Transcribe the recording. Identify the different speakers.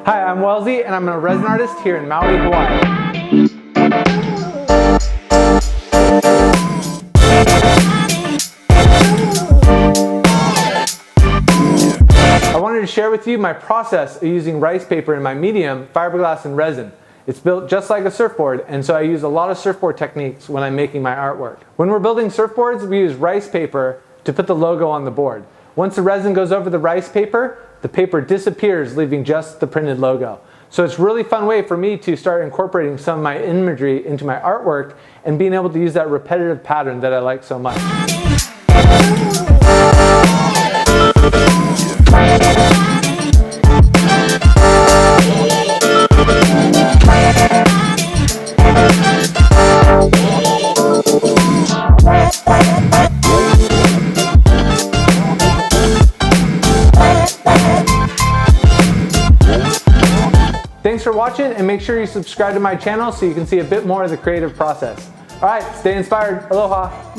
Speaker 1: Hi, I'm Welzie and I'm a resin artist here in Maui, Hawaii. I wanted to share with you my process of using rice paper in my medium, fiberglass and resin. It's built just like a surfboard, and so I use a lot of surfboard techniques when I'm making my artwork. When we're building surfboards, we use rice paper to put the logo on the board. Once the resin goes over the rice paper, the paper disappears, leaving just the printed logo. So it's a really fun way for me to start incorporating some of my imagery into my artwork and being able to use that repetitive pattern that I like so much. Thanks for watching, and make sure you subscribe to my channel so you can see a bit more of the creative process. All right, stay inspired. Aloha.